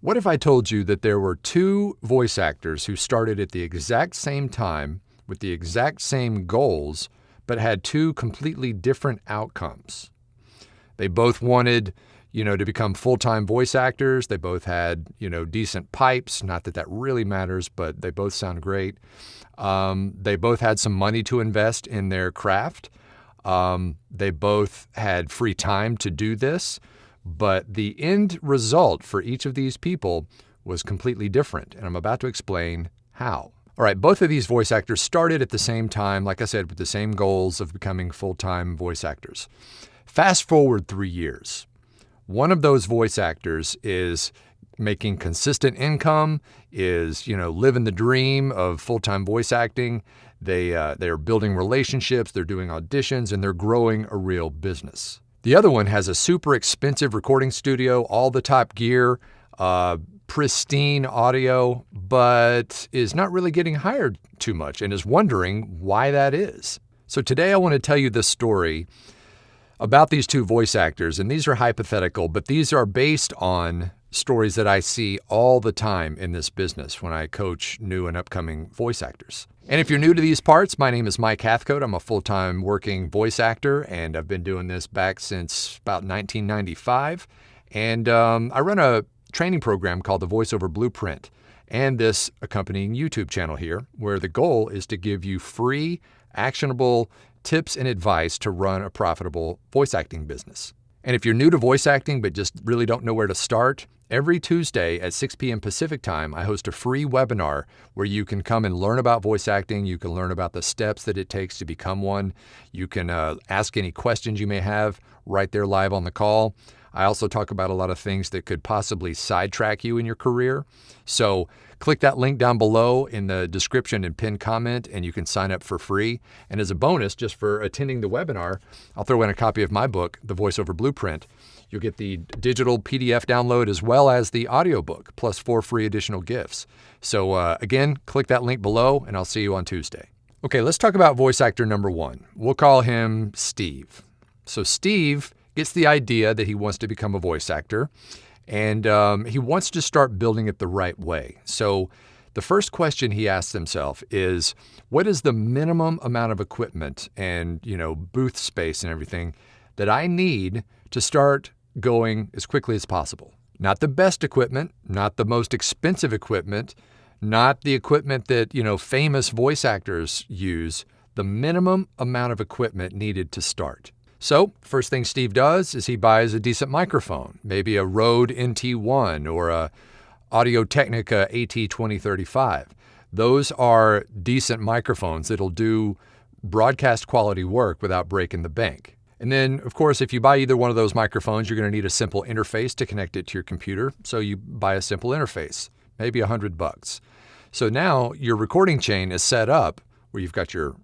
What if I told you that there were two voice actors who started at the exact same time with the exact same goals, but had two completely different outcomes? They both wanted, to become full-time voice actors. They both had, decent pipes. Not that that really matters, but they both sound great. They both had some money to invest in their craft. They both had free time to do this. But the end result for each of these people was completely different, and I'm about to explain how. All right, both of these voice actors started at the same time, like I said, with the same goals of becoming full-time voice actors. Fast forward 3 years. One of those voice actors is making consistent income, is, living the dream of full-time voice acting. They're building relationships, they're doing auditions, and they're growing a real business. The other one has a super expensive recording studio, all the top gear, pristine audio, but is not really getting hired too much and is wondering why that is. So today I want to tell you this story about these two voice actors, and these are hypothetical, but these are based on stories that I see all the time in this business when I coach new and upcoming voice actors. And if you're new to these parts, my name is Mike Hathcote. I'm a full-time working voice actor, and I've been doing this back since about 1995. And I run a training program called the Voiceover Blueprint and this accompanying YouTube channel here, where the goal is to give you free, actionable tips and advice to run a profitable voice acting business. And if you're new to voice acting but just really don't know where to start, every Tuesday at 6 p.m. Pacific time, I host a free webinar where you can come and learn about voice acting. You can learn about the steps that it takes to become one. You can ask any questions you may have right there live on the call. I also talk about a lot of things that could possibly sidetrack you in your career. So click that link down below in the description and pinned comment, and you can sign up for free. And as a bonus, just for attending the webinar, I'll throw in a copy of my book, The Voiceover Blueprint. You'll get the digital PDF download as well as the audiobook, plus 4 free additional gifts. So again, click that link below, and I'll see you on Tuesday. Okay, let's talk about voice actor number one. We'll call him Steve. So Steve gets the idea that he wants to become a voice actor, and he wants to start building it the right way. So the first question he asks himself is, what is the minimum amount of equipment and, booth space and everything that I need to start going as quickly as possible? Not the best equipment, not the most expensive equipment, not the equipment that, famous voice actors use, the minimum amount of equipment needed to start. So first thing Steve does is he buys a decent microphone, maybe a Rode NT1 or a Audio-Technica AT2035. Those are decent microphones that'll do broadcast quality work without breaking the bank. And then, of course, if you buy either one of those microphones, you're going to need a simple interface to connect it to your computer. So you buy a simple interface, maybe $100. So now your recording chain is set up where you've got your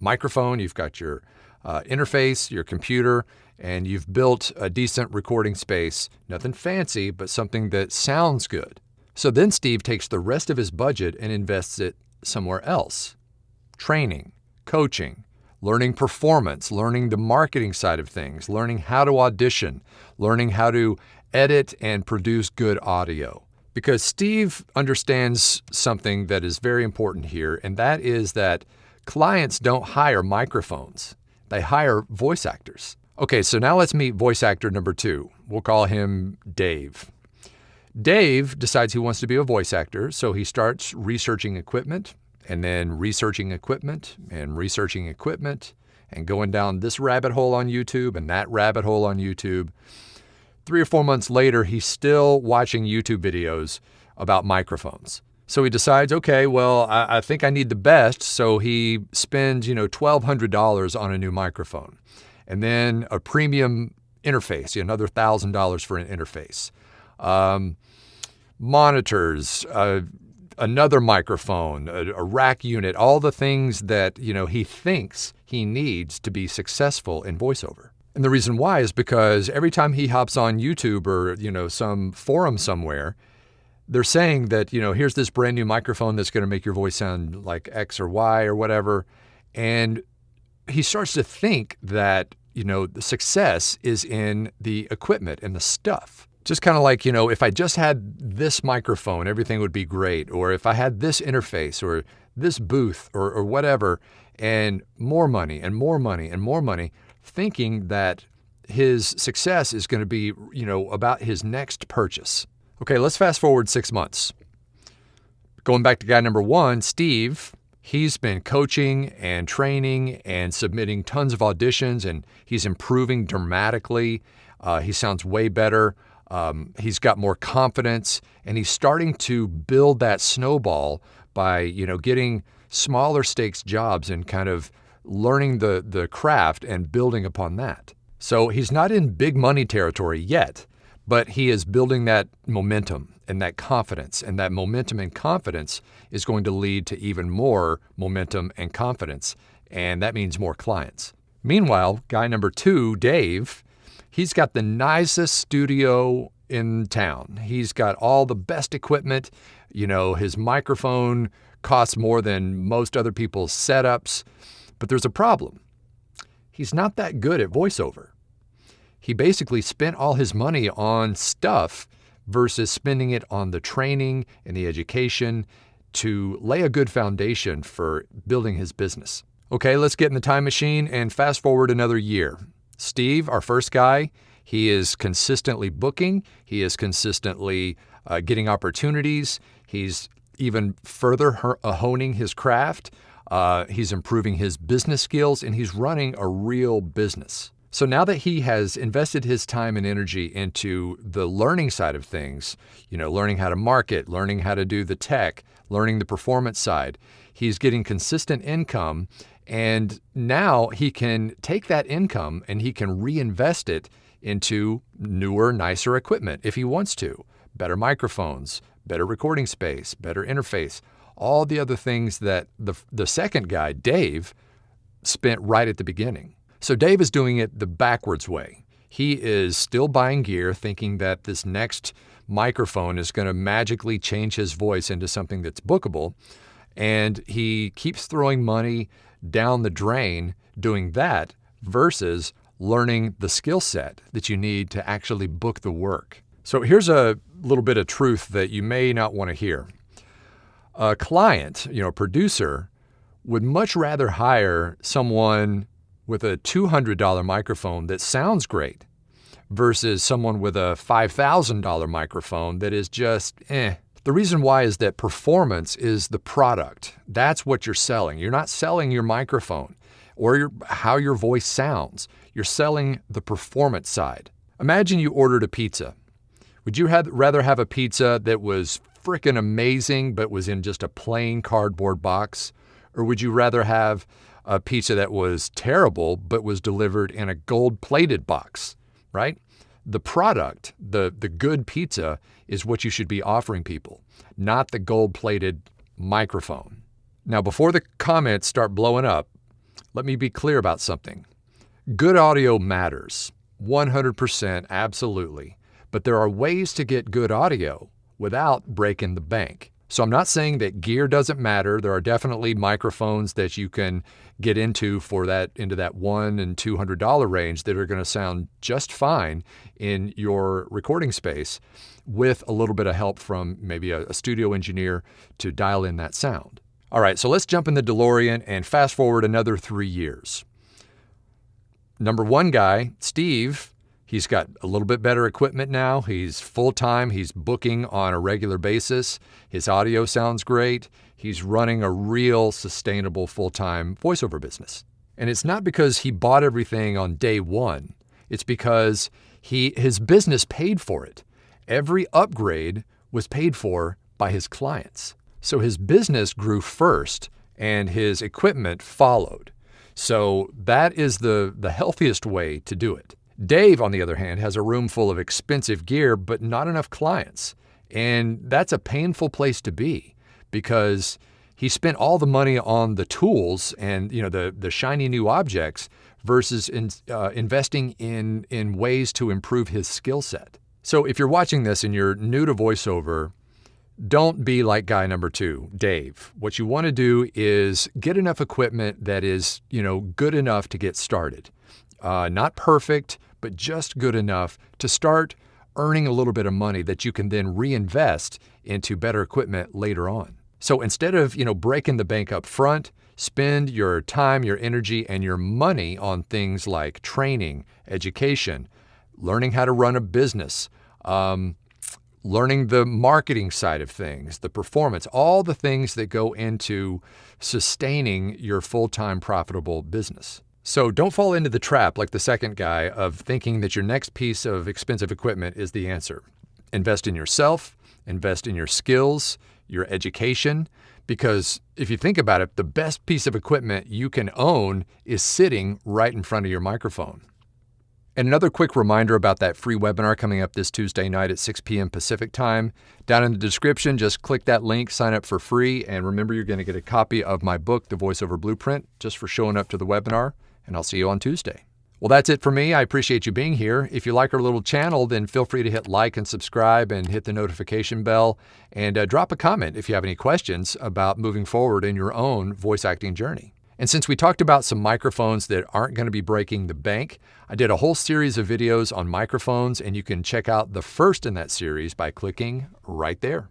microphone, you've got your interface, your computer, and you've built a decent recording space. Nothing fancy, but something that sounds good. So then Steve takes the rest of his budget and invests it somewhere else. Training, coaching, learning performance, learning the marketing side of things, learning how to audition, learning how to edit and produce good audio. Because Steve understands something that is very important here, and that is that clients don't hire microphones. They hire voice actors. Okay, so now let's meet voice actor number two. We'll call him Dave. Dave decides he wants to be a voice actor, so he starts researching equipment, and then researching equipment, and researching equipment, and going down this rabbit hole on YouTube and that rabbit hole on YouTube. 3 or 4 months later, he's still watching YouTube videos about microphones. So he decides, okay, well, I think I need the best. So he spends, $1,200 on a new microphone, and then a premium interface, another $1,000 for an interface, monitors, another microphone, a rack unit, all the things that, he thinks he needs to be successful in voiceover. And the reason why is because every time he hops on YouTube or, some forum somewhere, they're saying that, here's this brand new microphone that's going to make your voice sound like X or Y or whatever. And he starts to think that, the success is in the equipment and the stuff. Just kind of like, if I just had this microphone, everything would be great. Or if I had this interface or this booth or whatever, and more money and more money and more money, thinking that his success is going to be, about his next purchase. Okay, let's fast forward 6 months. Going back to guy number 1, Steve, he's been coaching and training and submitting tons of auditions, and he's improving dramatically. He sounds way better. He's got more confidence, and he's starting to build that snowball by, getting smaller stakes jobs and kind of learning the craft and building upon that. So he's not in big money territory yet, but he is building that momentum and that confidence, and that momentum and confidence is going to lead to even more momentum and confidence, and that means more clients. Meanwhile, guy number 2, Dave, he's got the nicest studio in town. He's got all the best equipment. His microphone costs more than most other people's setups, but there's a problem. He's not that good at voiceover. He basically spent all his money on stuff versus spending it on the training and the education to lay a good foundation for building his business. Okay, let's get in the time machine and fast forward another year. Steve, our first guy, he is consistently booking. He is consistently getting opportunities. He's even further honing his craft. He's improving his business skills, and he's running a real business. So now that he has invested his time and energy into the learning side of things, learning how to market, learning how to do the tech, learning the performance side, he's getting consistent income. And now he can take that income and he can reinvest it into newer, nicer equipment if he wants to. Better microphones, better recording space, better interface, all the other things that the second guy, Dave, spent right at the beginning. So Dave is doing it the backwards way. He is still buying gear, thinking that this next microphone is going to magically change his voice into something that's bookable. And he keeps throwing money down the drain doing that versus learning the skill set that you need to actually book the work. So here's a little bit of truth that you may not want to hear. A client, a producer, would much rather hire someone with a $200 microphone that sounds great versus someone with a $5,000 microphone that is just eh. The reason why is that performance is the product. That's what you're selling. You're not selling your microphone or how your voice sounds. You're selling the performance side. Imagine you ordered a pizza. Would you rather have a pizza that was frickin' amazing but was in just a plain cardboard box? Or would you rather have a pizza that was terrible but was delivered in a gold-plated box, right? The product, the good pizza, is what you should be offering people, not the gold-plated microphone. Now, before the comments start blowing up, let me be clear about something. Good audio matters, 100%, absolutely. But there are ways to get good audio without breaking the bank. So I'm not saying that gear doesn't matter. There are definitely microphones that you can get into that $100 and $200 range that are going to sound just fine in your recording space with a little bit of help from maybe a studio engineer to dial in that sound. All right, so let's jump in the DeLorean and fast forward another 3 years. Number 1 guy, Steve, he's got a little bit better equipment now. He's full-time. He's booking on a regular basis. His audio sounds great. He's running a real sustainable full-time voiceover business. And it's not because he bought everything on day one. It's because his business paid for it. Every upgrade was paid for by his clients. So his business grew first and his equipment followed. So that is the healthiest way to do it. Dave, on the other hand, has a room full of expensive gear, but not enough clients. And that's a painful place to be because he spent all the money on the tools and the shiny new objects versus investing in ways to improve his skill set. So if you're watching this and you're new to voiceover, don't be like guy number 2, Dave. What you want to do is get enough equipment that is, good enough to get started. Not perfect, but just good enough to start earning a little bit of money that you can then reinvest into better equipment later on. So instead of, breaking the bank up front, spend your time, your energy, and your money on things like training, education, learning how to run a business, learning the marketing side of things, the performance, all the things that go into sustaining your full-time profitable business. So don't fall into the trap like the second guy of thinking that your next piece of expensive equipment is the answer. Invest in yourself, invest in your skills, your education, because if you think about it, the best piece of equipment you can own is sitting right in front of your microphone. And another quick reminder about that free webinar coming up this Tuesday night at 6 p.m. Pacific time. Down in the description, just click that link, sign up for free, and remember you're going to get a copy of my book, The Voiceover Blueprint, just for showing up to the webinar, and I'll see you on Tuesday. Well, that's it for me. I appreciate you being here. If you like our little channel, then feel free to hit like and subscribe and hit the notification bell, and drop a comment if you have any questions about moving forward in your own voice acting journey. And since we talked about some microphones that aren't going to be breaking the bank, I did a whole series of videos on microphones, and you can check out the first in that series by clicking right there.